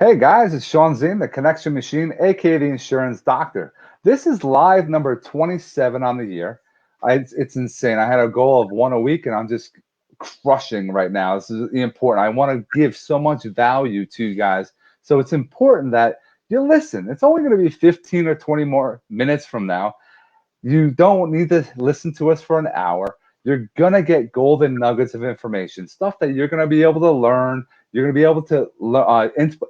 Hey guys, it's Sean Zane, the Connection Machine, aka the Insurance Doctor. This is live number 27 on the year. It's insane. I had a goal of one a week, and I'm just crushing right now. This is important. I want to give so much value to you guys. So it's important that you listen. It's only going to be 15 or 20 more minutes from now. You don't need to listen to us for an hour. You're going to get golden nuggets of information, stuff that you're going to be able to learn. You're going to be able to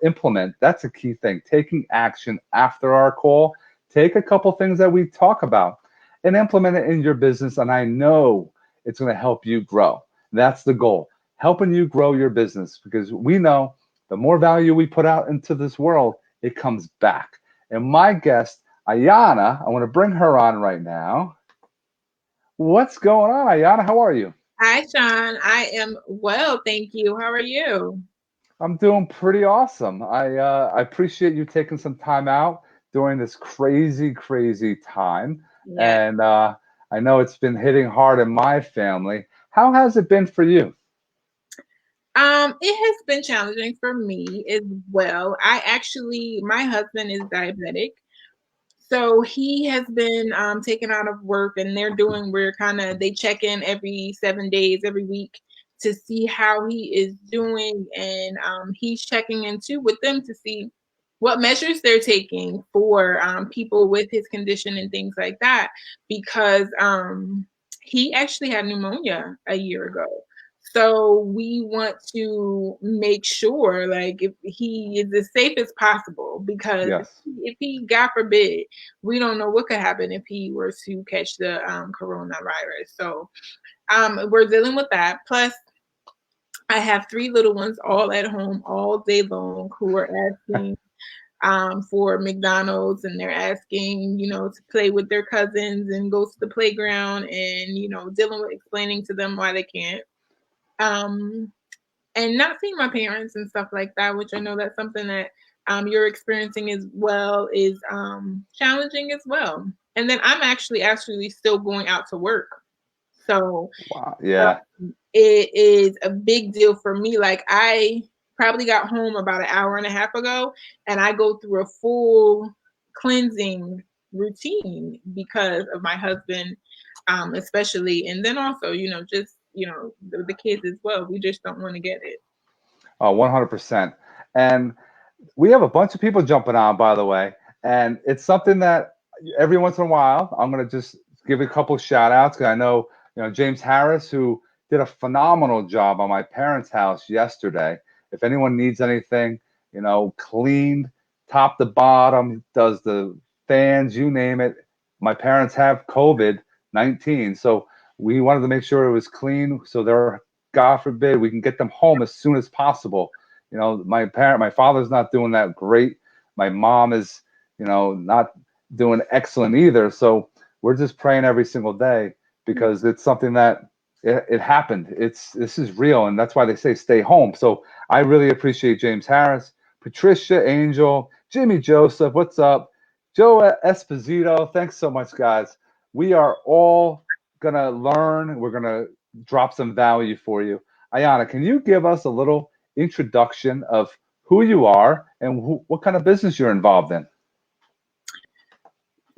implement. That's a key thing. Taking action after our call. Take a couple things that we talk about and implement it in your business. And I know it's going to help you grow. That's the goal, helping you grow your business, because we know the more value we put out into this world, it comes back. And my guest, Ayanna, I want to bring her on right now. What's going on, Ayanna? How are you? Hi, Sean. I am well, thank you. How are you? I'm doing pretty awesome. I appreciate you taking some time out during this crazy, crazy time. Yes. And I know it's been hitting hard in my family. How has it been for you? It has been challenging for me as well. My husband is diabetic, so he has been taken out of work, and they check in every 7 days, every week to see how he is doing, and he's checking in too with them to see what measures they're taking for people with his condition and things like that, because he actually had pneumonia a year ago. So we want to make sure, like, if he is as safe as possible, because Yes. if he, God forbid, we don't know what could happen if he were to catch the coronavirus. So we're dealing with that. Plus, I have three little ones all at home all day long who are asking for McDonald's, and they're asking, to play with their cousins and go to the playground, and, dealing with explaining to them why they can't. Um, and not seeing my parents and stuff like that, which I know that's something that you're experiencing as well, is challenging as well. And then I'm actually still going out to work. So Wow. Yeah. it is a big deal for me. Like, I probably got home about an hour and a half ago, and I go through a full cleansing routine because of my husband, especially, and then also, just the kids as well. We just don't want to get it. 100%. And we have a bunch of people jumping on, by the way. And it's something that every once in a while, I'm going to just give a couple shout outs, because I know, James Harris, who did a phenomenal job on my parents' house yesterday. If anyone needs anything, cleaned top to bottom, does the fans, you name it. My parents have COVID-19. So we wanted to make sure it was clean, so they're, God forbid, we can get them home as soon as possible. My father's not doing that great. My mom is, not doing excellent either. So we're just praying every single day, because it's something that it happened. This is real, and that's why they say stay home. So I really appreciate James Harris, Patricia Angel, Jimmy Joseph. What's up, Joe Esposito? Thanks so much, guys. We are all gonna learn. We're gonna drop some value for you. Ayanna, can you give us a little introduction of who you are and what kind of business you're involved in?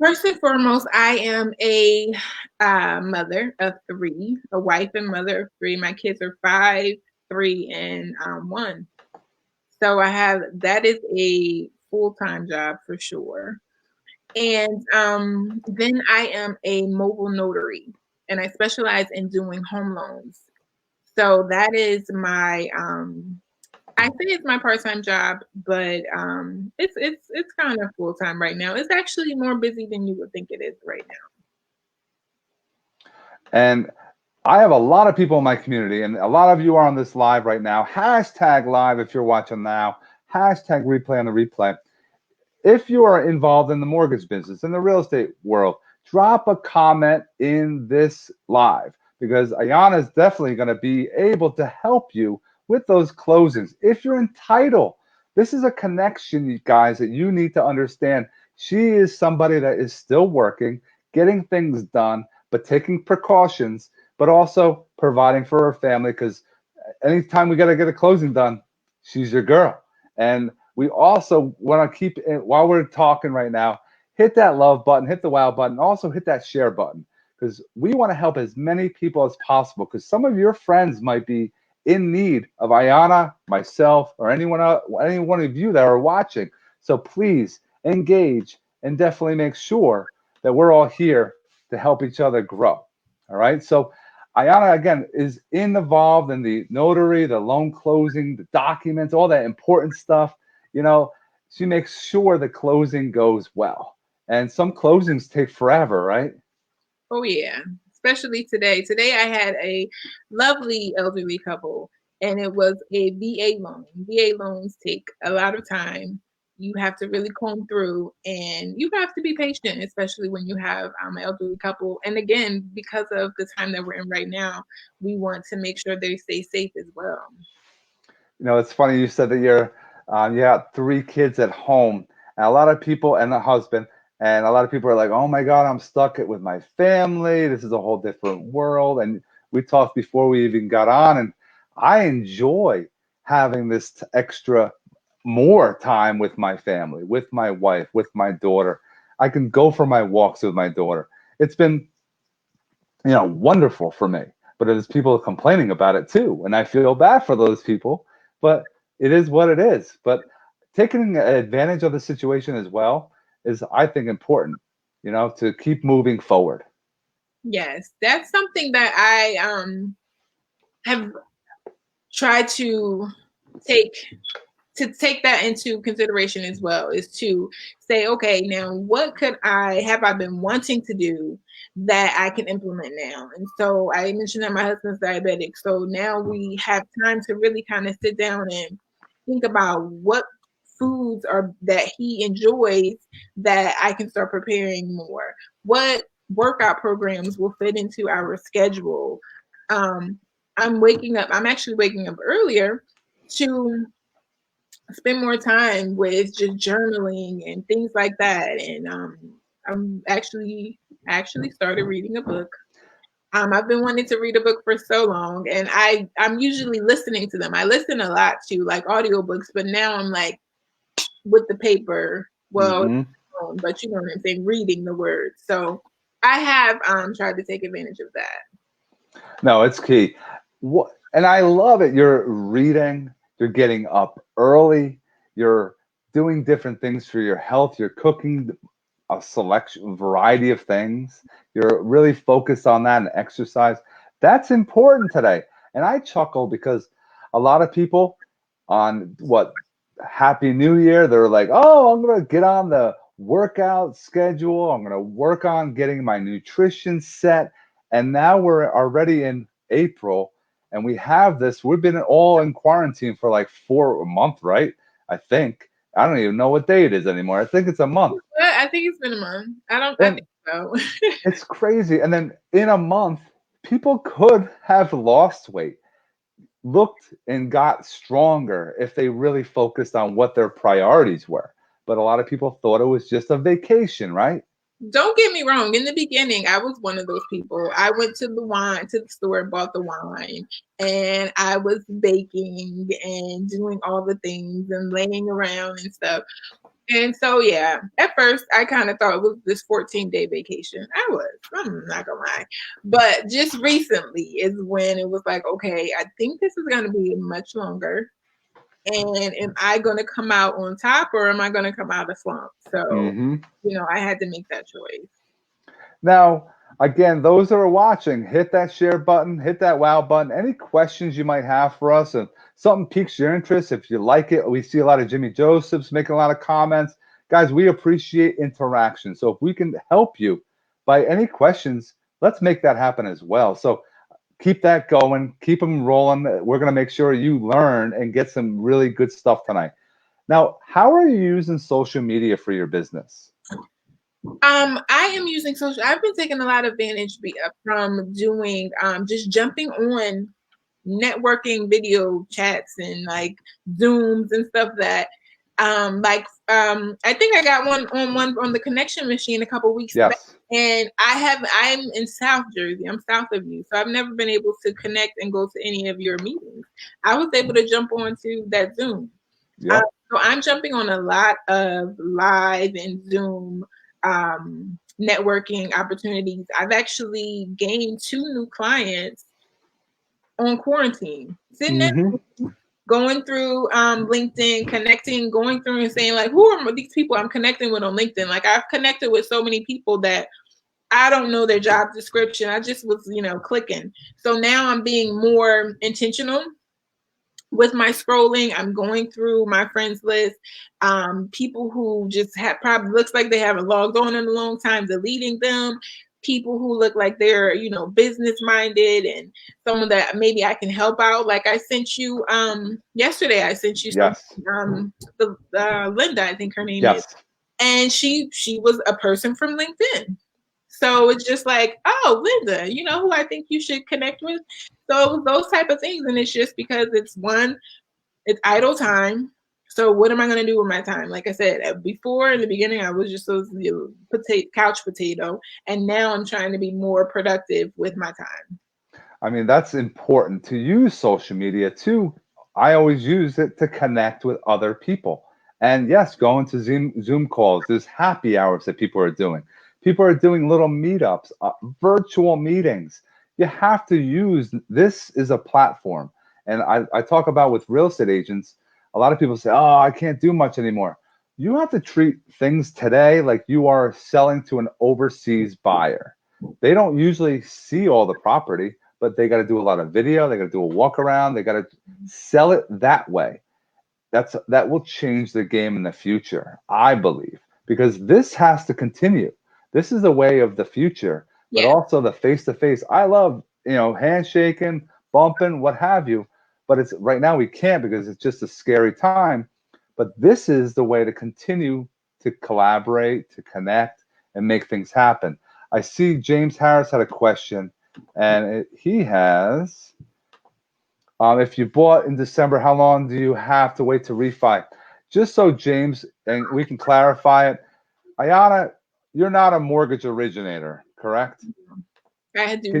First and foremost, I am a mother of three, a wife and mother of three. My kids are 5, 3, and 1. So that is a full-time job for sure. And then I am a mobile notary, and I specialize in doing home loans. So that is my I say it's my part-time job, but it's kind of full-time right now. It's actually more busy than you would think it is right now. And I have a lot of people in my community, and a lot of you are on this live right now. Hashtag live if you're watching now. Hashtag replay on the replay. If you are involved in the mortgage business, in the real estate world, drop a comment in this live, because Ayanna is definitely going to be able to help you with those closings. If you're entitled, this is a connection, you guys, that you need to understand. She is somebody that is still working, getting things done, but taking precautions, but also providing for her family, because anytime we got to get a closing done, she's your girl. And We also want to keep it while we're talking right now. Hit that love button, hit the wow button, also hit that share button because we want to help as many people as possible. Because some of your friends might be in need of Ayanna, myself, or anyone else, any one of you that are watching. So please engage and definitely make sure that we're all here to help each other grow. All right. So Ayanna again is involved in the notary, the loan closing, the documents, all that important stuff. You know, she makes sure the closing goes well. And some closings take forever, right? Oh yeah, especially today. Today I had a lovely elderly couple, and it was a VA loan. VA loans take a lot of time. You have to really comb through, and you have to be patient, especially when you have an elderly couple. And again, because of the time that we're in right now, we want to make sure they stay safe as well. You know, it's funny you said that you got three kids at home, and a lot of people and a husband, and a lot of people are like, "Oh my God, I'm stuck with my family. This is a whole different world." And we talked before we even got on, and I enjoy having this extra more time with my family, with my wife, with my daughter. I can go for my walks with my daughter. It's been, wonderful for me. But there's people complaining about it too, and I feel bad for those people. But it is what it is. But taking advantage of the situation as well is, I think, important. To keep moving forward. Yes, that's something that I have tried take to take that into consideration as well, is to say, okay, now what could I have I been wanting to do that I can implement now? And so I mentioned that my husband's diabetic. So now we have time to really kind of sit down and think about what foods are that he enjoys that I can start preparing more. What workout programs will fit into our schedule? I'm actually waking up earlier to spend more time with just journaling and things like that. And I'm actually started reading a book. I've been wanting to read a book for so long, and I'm usually listening to them. I listen a lot to like audiobooks, but now I'm like with the paper. Well, Hmm. but you know what I'm saying, reading the words. So I have tried to take advantage of that. No, it's key. And I love it. You're reading, you're getting up early, you're doing different things for your health, you're cooking a selection variety of things. You're really focused on that and exercise. That's important today. And I chuckle because a lot of people on what Happy New Year, they're like, oh, I'm gonna get on the workout schedule. I'm gonna work on getting my nutrition set. And now we're already in April and we have this. We've been all in quarantine for like a month, right? I think. I don't even know what day it is anymore. I think it's a month. I think it's been a month. I And think so. it's crazy. And then in a month, people could have lost weight, looked and got stronger if they really focused on what their priorities were. But a lot of people thought it was just a vacation, right? Don't get me wrong. In the beginning, I was one of those people. I went to the store, bought the wine, and I was baking and doing all the things and laying around and stuff. And so, yeah, at first, I kind of thought it was this 14-day vacation. I'm not gonna lie. But just recently is when it was like, okay, I think this is gonna be much longer. And am I gonna come out on top or am I gonna come out a slump? So, Hmm. I had to make that choice. Now, again, those that are watching, hit that share button, hit that wow button. Any questions you might have for us, if something piques your interest, if you like it, we see a lot of Jimmy Josephs making a lot of comments. Guys, we appreciate interaction. So if we can help you by any questions, let's make that happen as well. So keep that going, keep them rolling. We're going to make sure you learn and get some really good stuff tonight. Now, how are you using social media for your business? I am using social. I've been taking a lot of advantage from doing just jumping on networking video chats and like Zooms and stuff that I think I got one on the connection machine a couple weeks back. Yes. And I'm in South Jersey. I'm south of you. So I've never been able to connect and go to any of your meetings. I was able to jump onto that Zoom. Yep. So I'm jumping on a lot of live and Zoom networking opportunities. I've actually gained 2 new clients on quarantine, sitting there Mm-hmm. going through LinkedIn, connecting, going through and saying like, who are these people I'm connecting with on LinkedIn? Like I've connected with so many people that I don't know their job description. I just was, clicking. So now I'm being more intentional with my scrolling. I'm going through my friends list. People who just have probably looks like they haven't logged on in a long time, deleting them. People who look like they're, business minded and someone that maybe I can help out. Like I sent you yesterday, I sent you some Yes. Linda, I think her name is. Yes. And she was a person from LinkedIn. So it's just like, oh, Linda, you know who I think you should connect with? So those type of things. And it's just because it's idle time. So what am I going to do with my time? Like I said, before in the beginning, I was just a couch potato. And now I'm trying to be more productive with my time. I mean, that's important to use social media too. I always use it to connect with other people. And yes, going to Zoom calls, there's happy hours that people are doing. People are doing little meetups, virtual meetings. You have to use this is a platform. And I talk about with real estate agents, a lot of people say, oh, I can't do much anymore. You have to treat things today like you are selling to an overseas buyer. They don't usually see all the property, but they got to do a lot of video. They got to do a walk around. They got to sell it that way. That will change the game in the future, I believe, because this has to continue. This is the way of the future, but Yeah. also the face to face. I love, handshaking, bumping, what have you, but it's right now we can't because it's just a scary time. But this is the way to continue to collaborate, to connect, and make things happen. I see James Harris had a question, and he has, if you bought in December, how long do you have to wait to refi? Just so James, and we can clarify it, Ayanna, you're not a mortgage originator, correct? I do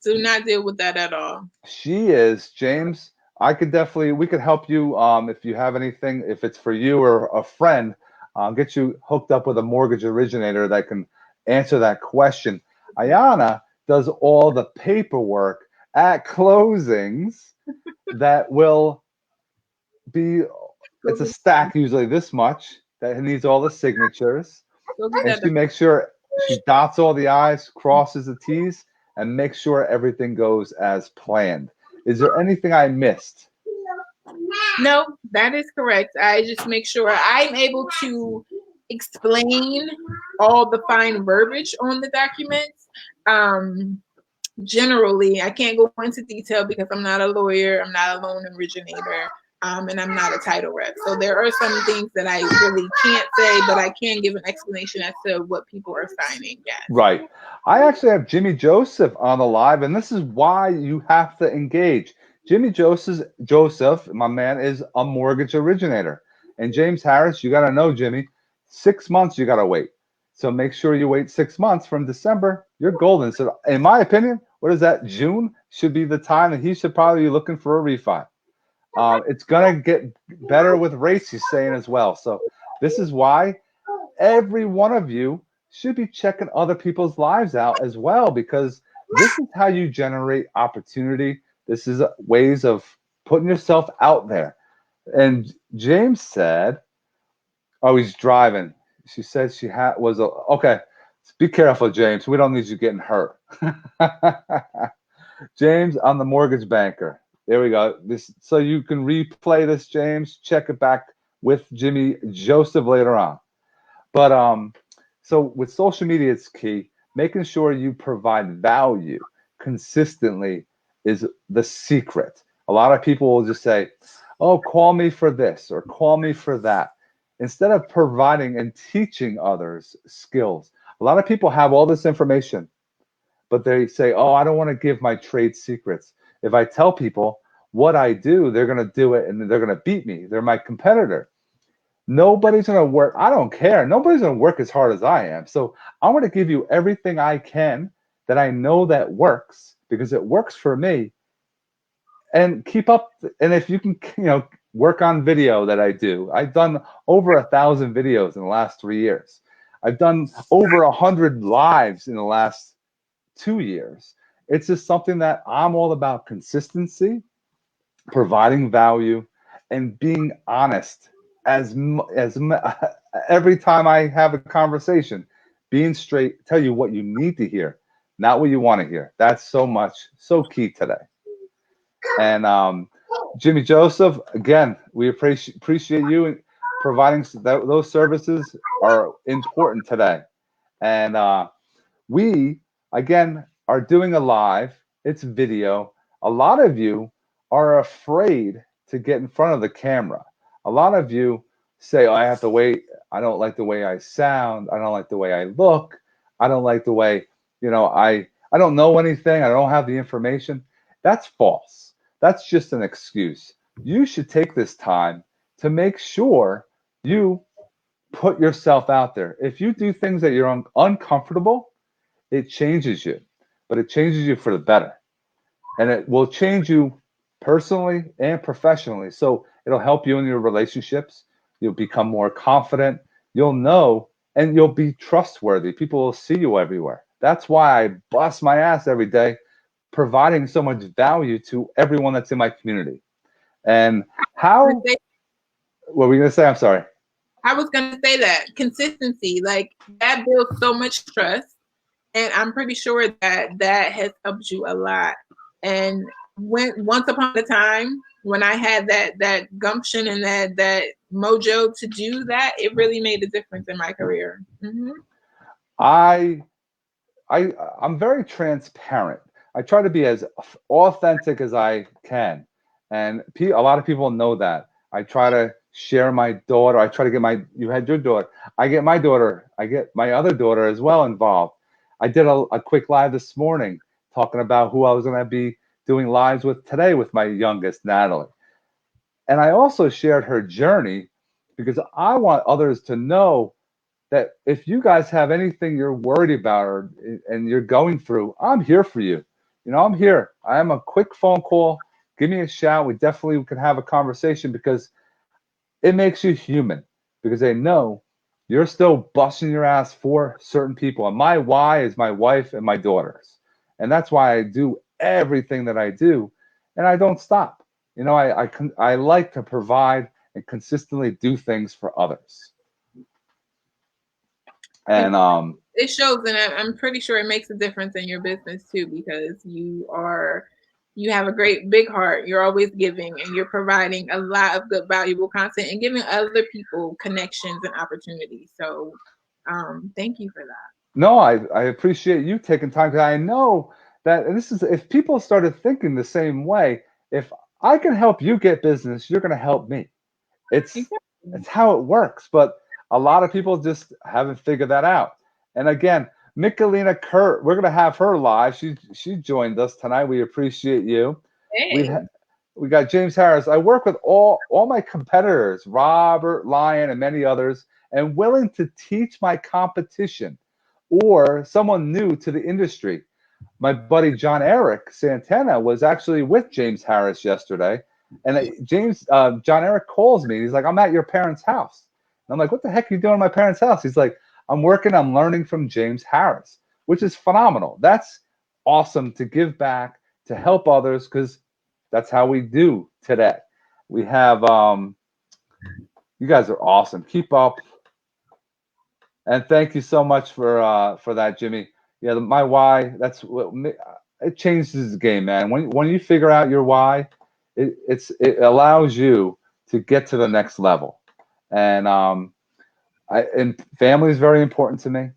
not deal with that at all. She is. James, we could help you if you have anything, if it's for you or a friend, get you hooked up with a mortgage originator that can answer that question. Ayanna does all the paperwork at closings that will be, it's a stack usually this much that needs all the signatures. And she makes sure she dots all the I's, crosses the T's, and makes sure everything goes as planned. Is there anything I missed? No, that is correct. I just make sure I'm able to explain all the fine verbiage on the documents. Generally, I can't go into detail because I'm not a lawyer, I'm not a loan originator, and I'm not a title rep. So there are some things that I really can't say, but I can give an explanation as to what people are signing. Yes. Right. I actually have Jimmy Joseph on the live, and this is why you have to engage. Joseph, my man, is a mortgage originator. And James Harris, you got to know, Jimmy, 6 months you got to wait. So make sure you wait 6 months from December. You're golden. So, in my opinion, what is that? June should be the time that he should probably be looking for a refi. It's going to get better with rates, he's saying as well. So, this is why every one of you should be checking other people's lives out as well, because this is how you generate opportunity. This is ways of putting yourself out there. And James said, oh, he's driving. She said she was okay. Be careful, James. We don't need you getting hurt. James, I'm the mortgage banker. There we go. So you can replay this, James. Check it back with Jimmy Joseph later on. But so with social media, it's key. Making sure you provide value consistently is the secret. A lot of people will just say, oh, call me for this or call me for that, instead of providing and teaching others skills. A lot of people have all this information, but they say, oh, I don't want to give my trade secrets. If I tell people what I do, they're going to do it and they're going to beat me. They're my competitor. Nobody's going to work. I don't care. Nobody's going to work as hard as I am. So I want to give you everything I can that I know that works because it works for me, and keep up. And if you can, work on video that I do. I've done over 1,000 videos in the last 3 years. I've done over 100 lives in the last 2 years. It's just something that I'm all about: consistency, providing value, and being honest. Every time I have a conversation, being straight, tell you what you need to hear, not what you want to hear. That's so key today. And Jimmy Joseph, again, we appreciate you, and providing those services are important today. And we, again, are doing a live. It's video. A lot of you are afraid to get in front of the camera. A lot of you say, "Oh, I have to wait. I don't like the way I sound. I don't like the way I look. I don't like the way, I don't know anything. I don't have the information." That's false. That's just an excuse. You should take this time to make sure you put yourself out there. If you do things that you're uncomfortable, it changes you, but it changes you for the better. And it will change you personally and professionally. So it'll help you in your relationships. You'll become more confident. You'll know, and you'll be trustworthy. People will see you everywhere. That's why I bust my ass every day, providing so much value to everyone that's in my community. And how, what were you going to say? I'm sorry. I was going to say that consistency, like that builds so much trust. And I'm pretty sure that that has helped you a lot. And once upon a time, when I had that gumption and that mojo to do that, it really made a difference in my career. Mm-hmm. I'm very transparent. I try to be as authentic as I can, and a lot of people know that. I try to share my daughter. I try to get you had your daughter. I get my daughter. I get my other daughter as well involved. I did a quick live this morning talking about who I was going to be doing lives with today with my youngest, Natalie. And I also shared her journey because I want others to know that if you guys have anything you're worried about and you're going through, I'm here for you. I'm here. I'm a quick phone call. Give me a shout. We definitely can have a conversation because it makes you human, because they know you're still busting your ass for certain people. And my why is my wife and my daughters. And that's why I do everything that I do. And I don't stop. I like to provide and consistently do things for others. And it shows, and I'm pretty sure it makes a difference in your business too, because you have a great big heart. You're always giving, and you're providing a lot of good, valuable content and giving other people connections and opportunities. So thank you for that. No, I appreciate you taking time, because I know that if people started thinking the same way, if I can help you get business, you're going to help me. It's how it works. But a lot of people just haven't figured that out. And again, Michelina Kurt, we're going to have her live. She joined us tonight. We appreciate you. Hey. We got James Harris. I work with all my competitors, Robert, Lyon, and many others, and willing to teach my competition or someone new to the industry. My buddy John Eric Santana was actually with James Harris yesterday. And John Eric calls me. He's like, "I'm at your parents' house." And I'm like, "What the heck are you doing at my parents' house?" He's like, I'm learning from James Harris, which is phenomenal. That's awesome, to give back, to help others, because that's how we do today. We have, you guys are awesome. Keep up. And thank you so much for that, Jimmy. Yeah, my why, that's what it changes the game, man. When you figure out your why, it allows you to get to the next level. And and family is very important to me.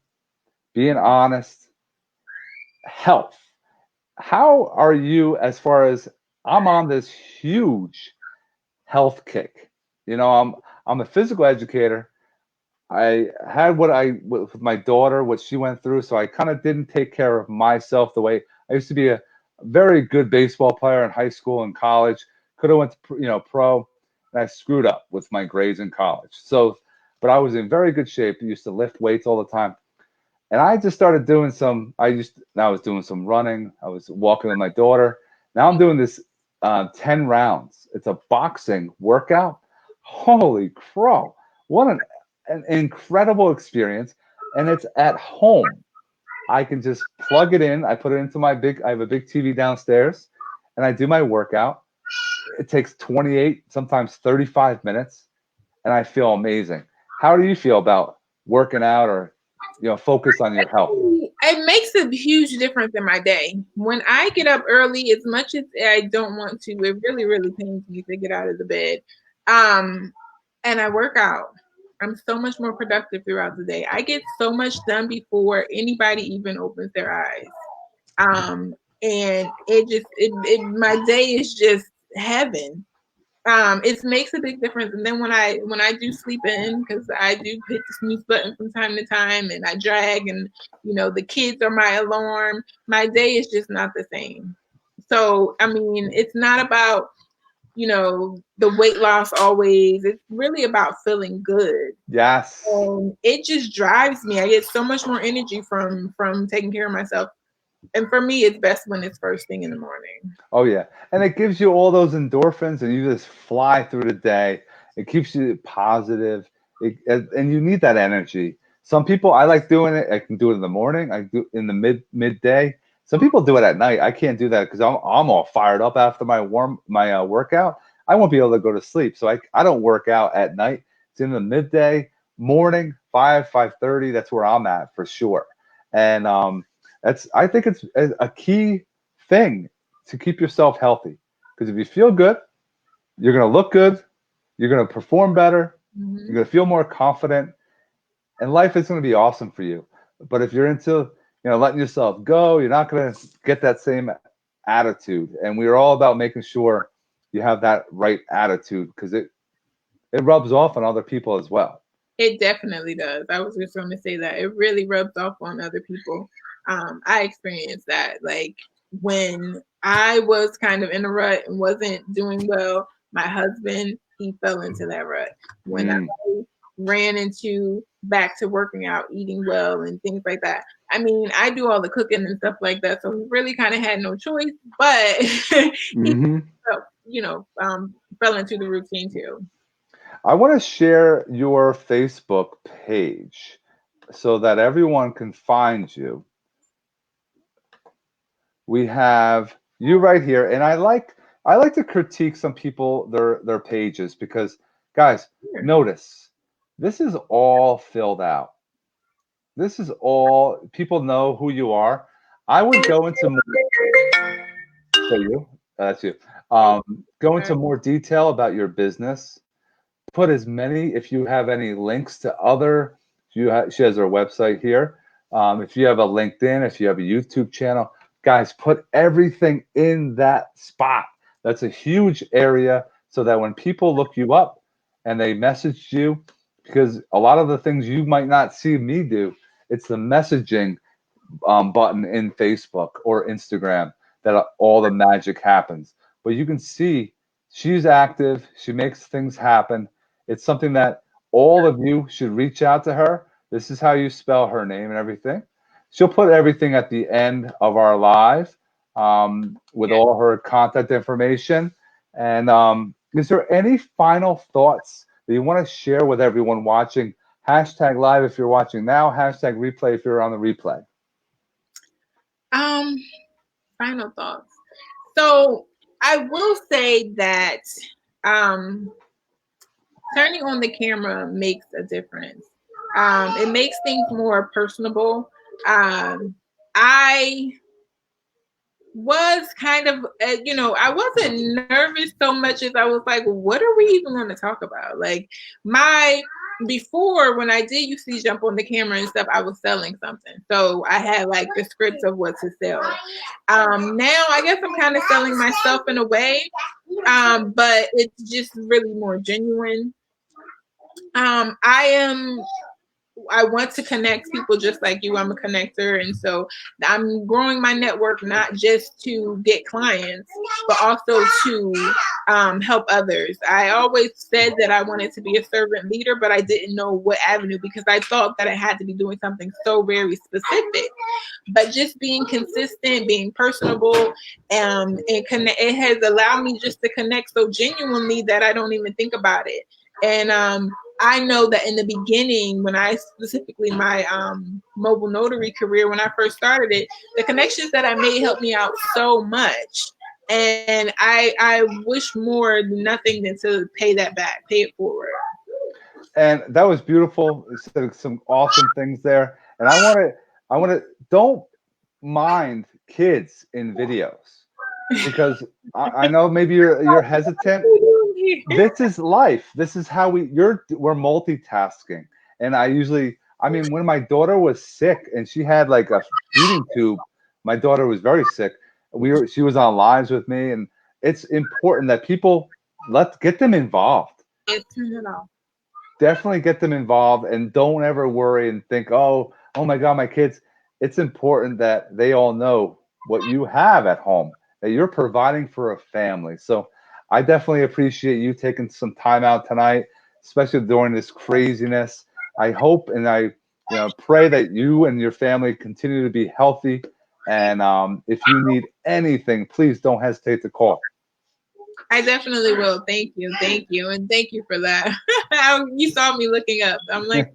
Being honest, health. How are you as far as I'm on this huge health kick? I'm a physical educator. I had with my daughter, what she went through, so I kind of didn't take care of myself the way I used to be. A very good baseball player in high school and college. Could have went to pro, and I screwed up with my grades in college. So, but I was in very good shape. I used to lift weights all the time, and I just started doing I was doing some running. I was walking with my daughter. Now I'm doing this 10 rounds. It's a boxing workout. Holy crow. What an incredible experience. And it's at home. I can just plug it in. I put it into I have a big TV downstairs, and I do my workout. It takes 28, sometimes 35 minutes, and I feel amazing. How do you feel about working out or, focus on your health? It makes a huge difference in my day. When I get up early, as much as I don't want to, it really, really pains me to get out of the bed. And I work out. I'm so much more productive throughout the day. I get so much done before anybody even opens their eyes. And my day is just heaven. It makes a big difference. And then when I do sleep in, because I do hit the snooze button from time to time, and I drag, and the kids are my alarm, my day is just not the same. So I mean, it's not about the weight loss always. It's really about feeling good. Yes. It just drives me. I get so much more energy from taking care of myself. And for me, it's best when it's first thing in the morning. Oh yeah, and it gives you all those endorphins, and you just fly through the day. It keeps you positive, and you need that energy. Some people, I like doing it. I can do it in the morning. I do in the midday. Some people do it at night. I can't do that because I'm all fired up after my workout. I won't be able to go to sleep, so I don't work out at night. It's in the midday, morning, 5:30. That's where I'm at for sure, and I think it's a key thing to keep yourself healthy, because if you feel good, you're going to look good, you're going to perform better, you're going to feel more confident, and life is going to be awesome for you. But if you're into letting yourself go, you're not going to get that same attitude. And we're all about making sure you have that right attitude, because it rubs off on other people as well. It definitely does. I was just going to say that it really rubs off on other people. I experienced that. Like when I was kind of in a rut and wasn't doing well, my husband, he fell into that rut. When I ran into back to working out, eating well, and things like that. I mean, I do all the cooking and stuff like that, so he really kind of had no choice. But he, fell into the routine too. I want to share your Facebook page so that everyone can find you. We have you right here, and I like to critique some people their pages, because guys, notice this is all filled out. This is all, people know who you are. I would go into more. That's you. Go into more detail about your business. Put as many, if you have any links to other. She has her website here. If you have a LinkedIn, if you have a YouTube channel, guys, put everything in that spot. That's a huge area, so that when people look you up and they message you, because a lot of the things you might not see me do, it's the messaging button in Facebook or Instagram that all the magic happens. But you can see she's active. She makes things happen. It's something that all of you should reach out to her. This is how you spell her name and everything. She'll put everything at the end of our live with all her contact information. And is there any final thoughts that you want to share with everyone watching? Hashtag live if you're watching now. Hashtag replay if you're on the replay. Final thoughts. So I will say that turning on the camera makes a difference. It makes things more personable. I was kind of, I wasn't nervous so much as I was like, what are we even going to talk about? Like before, when I did used to jump on the camera and stuff, I was selling something. So I had like the scripts of what to sell. Now I guess I'm kind of selling myself in a way, but it's just really more genuine. I am I want to connect people just like you. I'm a connector. And so I'm growing my network, not just to get clients, but also to help others. I always said that I wanted to be a servant leader, but I didn't know what avenue because I thought that I had to be doing something so very specific. But just being consistent, being personable, and connect, it has allowed me just to connect so genuinely that I don't even think about it. And I know that in the beginning, when I specifically my mobile notary career, when I first started it, the connections that I made helped me out so much. And I wish more nothing than to pay that back, pay it forward. And that was beautiful. You said some awesome things there. And I want to don't mind kids in videos because I know maybe you're hesitant. This is life. This is how we're multitasking. And I mean, when my daughter was sick and she had like a feeding tube, my daughter was very sick. She was on lives with me, and it's important that people let's get them involved. Turn it off. Definitely get them involved, and don't ever worry and think, oh my God, my kids. It's important that they all know what you have at home, that you're providing for a family. So I definitely appreciate you taking some time out tonight, especially during this craziness. I hope and I pray that you and your family continue to be healthy. And if you need anything, please don't hesitate to call. I definitely will. Thank you. Thank you. And thank you for that. You saw me looking up. I'm like,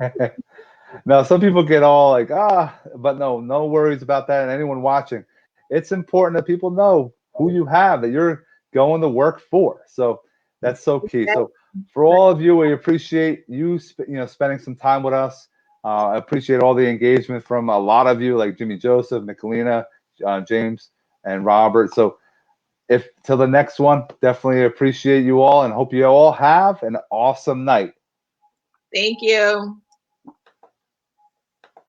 Now, some people get all like, but no worries about that. And anyone watching, it's important that people know who you have, that you're going to work for. So that's so key. So for all of you, we appreciate you, spending some time with us. I appreciate all the engagement from a lot of you, like Jimmy Joseph, Nicolina, James, and Robert. So if till the next one, definitely appreciate you all and hope you all have an awesome night. thank you.